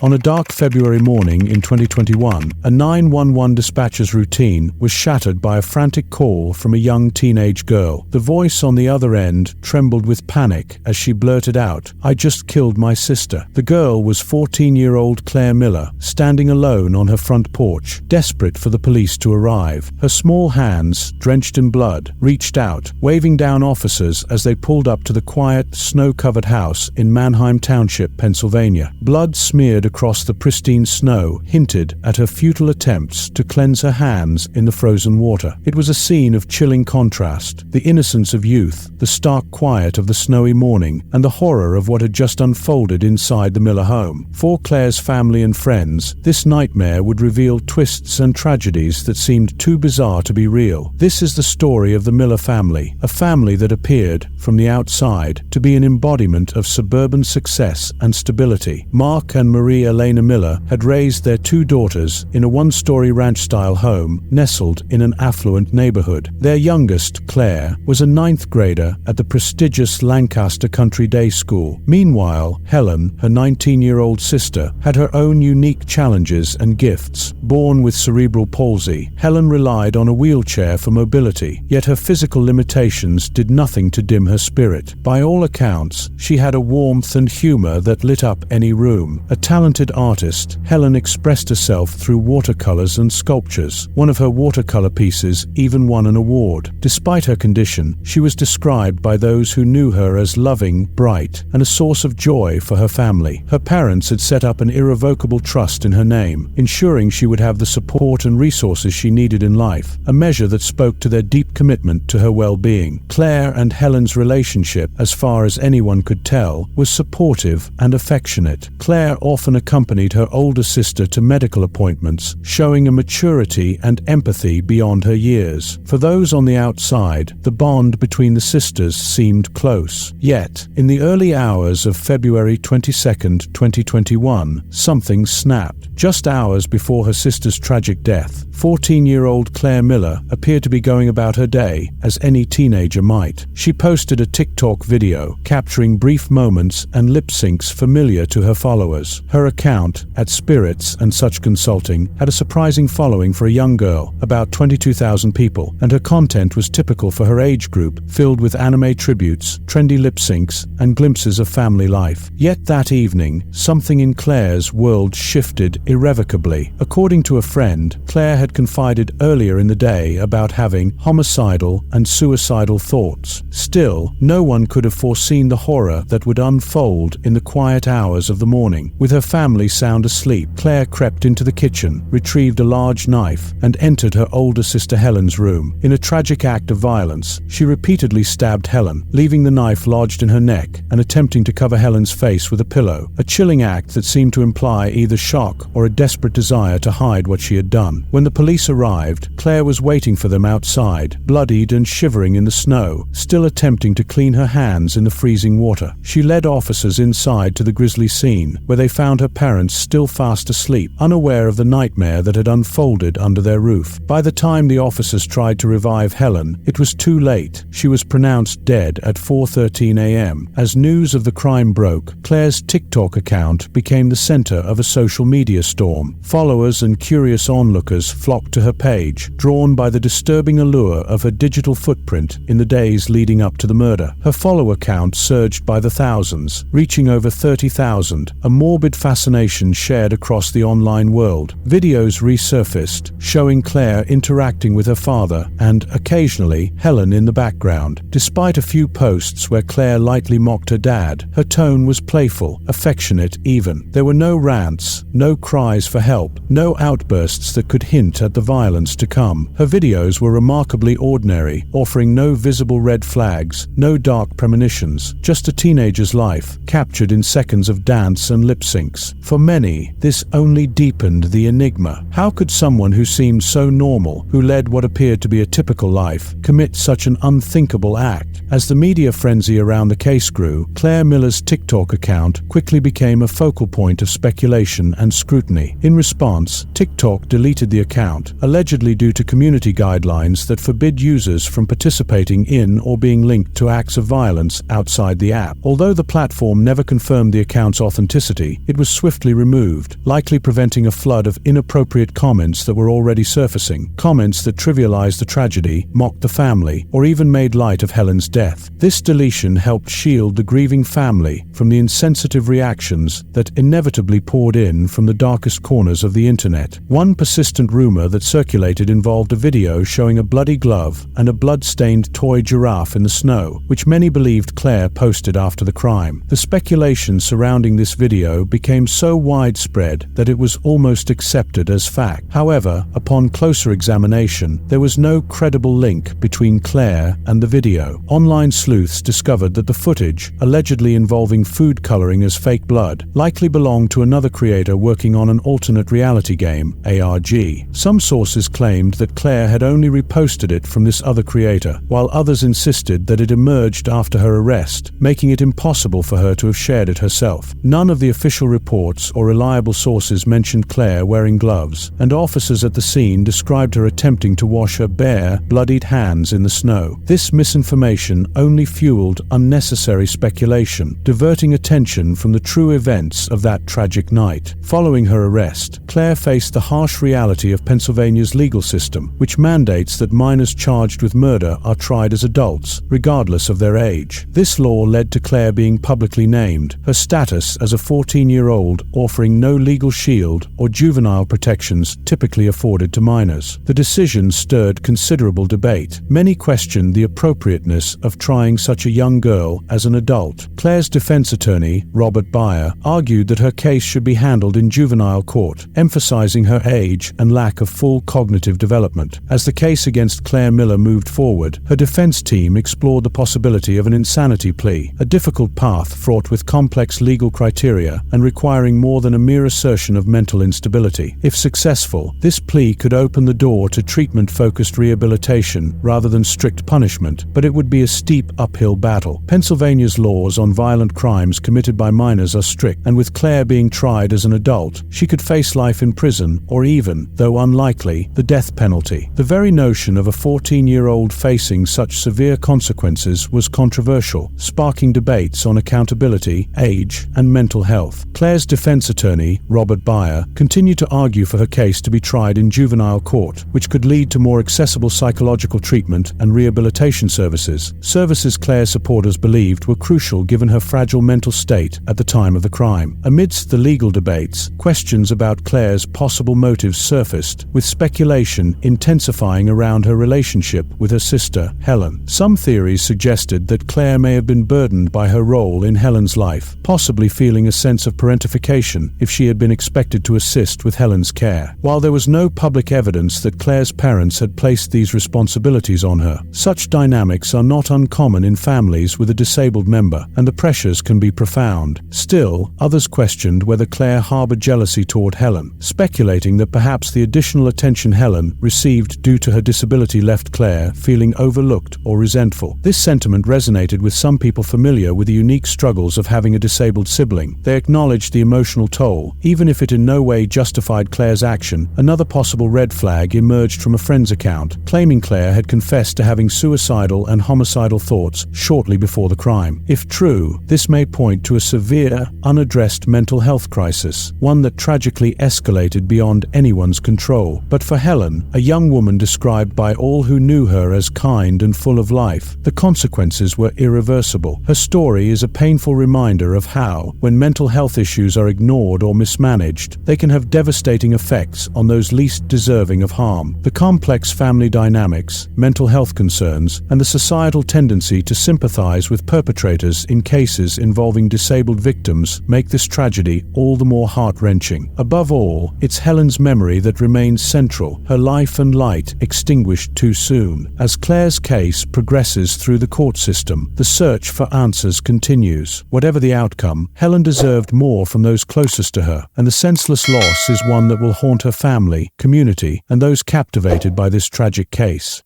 On a dark February morning in 2021, a 911 dispatcher's routine was shattered by a frantic call from a young teenage girl. The voice on the other end trembled with panic as she blurted out, "I just killed my sister." The girl was 14-year-old Claire Miller, standing alone on her front porch, desperate for the police to arrive. Her small hands, drenched in blood, reached out, waving down officers as they pulled up to the quiet, snow-covered house in Manheim Township, Pennsylvania. Blood smeared across the pristine snow hinted at her futile attempts to cleanse her hands in the frozen water. It was a scene of chilling contrast: the innocence of youth, the stark quiet of the snowy morning, and the horror of what had just unfolded inside the Miller home. For Claire's family and friends, this nightmare would reveal twists and tragedies that seemed too bizarre to be real. This is the story of the Miller family, a family that appeared, from the outside, to be an embodiment of suburban success and stability. Mark and Marie Elena Miller had raised their two daughters in a one-story ranch-style home nestled in an affluent neighborhood. Their youngest, Claire, was a ninth grader at the prestigious Lancaster Country Day School. Meanwhile, Helen, her 19-year-old sister, had her own unique challenges and gifts. Born with cerebral palsy, Helen relied on a wheelchair for mobility, yet her physical limitations did nothing to dim her spirit. By all accounts, she had a warmth and humor that lit up any room. A talented artist, Helen expressed herself through watercolors and sculptures. One of her watercolor pieces even won an award. Despite her condition, she was described by those who knew her as loving, bright, and a source of joy for her family. Her parents had set up an irrevocable trust in her name, ensuring she would have the support and resources she needed in life, a measure that spoke to their deep commitment to her well-being. Claire and Helen's relationship, as far as anyone could tell, was supportive and affectionate. Claire often accompanied her older sister to medical appointments, showing a maturity and empathy beyond her years. For those on the outside, the bond between the sisters seemed close. Yet, in the early hours of February 22, 2021, something snapped. Just hours before her sister's tragic death, 14-year-old Claire Miller appeared to be going about her day as any teenager might. She posted a TikTok video capturing brief moments and lip syncs familiar to her followers. Her account, at Spirits and Such Consulting, had a surprising following for a young girl, about 22,000 people, and her content was typical for her age group, filled with anime tributes, trendy lip syncs, and glimpses of family life. Yet that evening, something in Claire's world shifted irrevocably. According to a friend, Claire had confided earlier in the day about having homicidal and suicidal thoughts. Still, no one could have foreseen the horror that would unfold in the quiet hours of the morning. With her family sound asleep, Claire crept into the kitchen, retrieved a large knife, and entered her older sister Helen's room. In a tragic act of violence, she repeatedly stabbed Helen, leaving the knife lodged in her neck and attempting to cover Helen's face with a pillow, a chilling act that seemed to imply either shock or a desperate desire to hide what she had done. When the police arrived, Claire was waiting for them outside, bloodied and shivering in the snow, still attempting to clean her hands in the freezing water. She led officers inside to the grisly scene, where they found her parents still fast asleep, unaware of the nightmare that had unfolded under their roof. By the time the officers tried to revive Helen, it was too late. She was pronounced dead at 4:13 a.m. As news of the crime broke, Claire's TikTok account became the center of a social media storm. Followers and curious onlookers flocked to her page, drawn by the disturbing allure of her digital footprint in the days leading up to the murder. Her follower count surged by the thousands, reaching over 30,000, a morbid fascination shared across the online world. Videos resurfaced, showing Claire interacting with her father and, occasionally, Helen in the background. Despite a few posts where Claire lightly mocked her dad, her tone was playful, affectionate even. There were no rants, no cries for help, no outbursts that could hint at the violence to come. Her videos were remarkably ordinary, offering no visible red flags, no dark premonitions, just a teenager's life, captured in seconds of dance and lip syncs. For many, this only deepened the enigma. How could someone who seemed so normal, who led what appeared to be a typical life, commit such an unthinkable act? As the media frenzy around the case grew, Claire Miller's TikTok account quickly became a focal point of speculation and scrutiny. In response, TikTok deleted the account, allegedly due to community guidelines that forbid users from participating in or being linked to acts of violence outside the app. Although the platform never confirmed the account's authenticity, it was was swiftly removed, likely preventing a flood of inappropriate comments that were already surfacing, comments that trivialized the tragedy, mocked the family, or even made light of Helen's death. This deletion helped shield the grieving family from the insensitive reactions that inevitably poured in from the darkest corners of the internet. One persistent rumor that circulated involved a video showing a bloody glove and a blood-stained toy giraffe in the snow, which many believed Claire posted after the crime. The speculation surrounding this video became so widespread that it was almost accepted as fact. However, upon closer examination, there was no credible link between Claire and the video. Online sleuths discovered that the footage, allegedly involving food coloring as fake blood, likely belonged to another creator working on an alternate reality game, ARG. Some sources claimed that Claire had only reposted it from this other creator, while others insisted that it emerged after her arrest, making it impossible for her to have shared it herself. None of the official reports or reliable sources mentioned Claire wearing gloves, and officers at the scene described her attempting to wash her bare, bloodied hands in the snow. This misinformation only fueled unnecessary speculation, diverting attention from the true events of that tragic night. Following her arrest, Claire faced the harsh reality of Pennsylvania's legal system, which mandates that minors charged with murder are tried as adults, regardless of their age. This law led to Claire being publicly named, her status as a 14-year-old offering no legal shield or juvenile protections typically afforded to minors. The decision stirred considerable debate. Many questioned the appropriateness of trying such a young girl as an adult. Claire's defense attorney, Robert Byer, argued that her case should be handled in juvenile court, emphasizing her age and lack of full cognitive development. As the case against Claire Miller moved forward, her defense team explored the possibility of an insanity plea, a difficult path fraught with complex legal criteria and requiring more than a mere assertion of mental instability. If successful, this plea could open the door to treatment-focused rehabilitation rather than strict punishment, but it would be a steep uphill battle. Pennsylvania's laws on violent crimes committed by minors are strict, and with Claire being tried as an adult, she could face life in prison or even, though unlikely, the death penalty. The very notion of a 14-year-old facing such severe consequences was controversial, sparking debates on accountability, age, and mental health. Claire's defense attorney, Robert Byer, continued to argue for her case to be tried in juvenile court, which could lead to more accessible psychological treatment and rehabilitation services. Services Claire's supporters believed were crucial given her fragile mental state at the time of the crime. Amidst the legal debates, questions about Claire's possible motives surfaced, with speculation intensifying around her relationship with her sister, Helen. Some theories suggested that Claire may have been burdened by her role in Helen's life, possibly feeling a sense of parentification if she had been expected to assist with Helen's care. While there was no public evidence that Claire's parents had placed these responsibilities on her, such dynamics are not uncommon in families with a disabled member, and the pressures can be profound. Still, others questioned whether Claire harbored jealousy toward Helen, speculating that perhaps the additional attention Helen received due to her disability left Claire feeling overlooked or resentful. This sentiment resonated with some people familiar with the unique struggles of having a disabled sibling. They acknowledged the emotional toll, even if it in no way justified Claire's action. Another possible red flag emerged from a friend's account, claiming Claire had confessed to having suicidal and homicidal thoughts shortly before the crime. If true, this may point to a severe, unaddressed mental health crisis, one that tragically escalated beyond anyone's control. But for Helen, a young woman described by all who knew her as kind and full of life, the consequences were irreversible. Her story is a painful reminder of how, when mental health issues are ignored or mismanaged, they can have devastating effects on those least deserving of harm. The complex family dynamics, mental health concerns, and the societal tendency to sympathize with perpetrators in cases involving disabled victims make this tragedy all the more heart-wrenching. Above all, it's Helen's memory that remains central, her life and light extinguished too soon. As Claire's case progresses through the court system, the search for answers continues. Whatever the outcome, Helen deserved more from those closest to her, and the senseless loss is one that will haunt her family, community, and those captivated by this tragic case.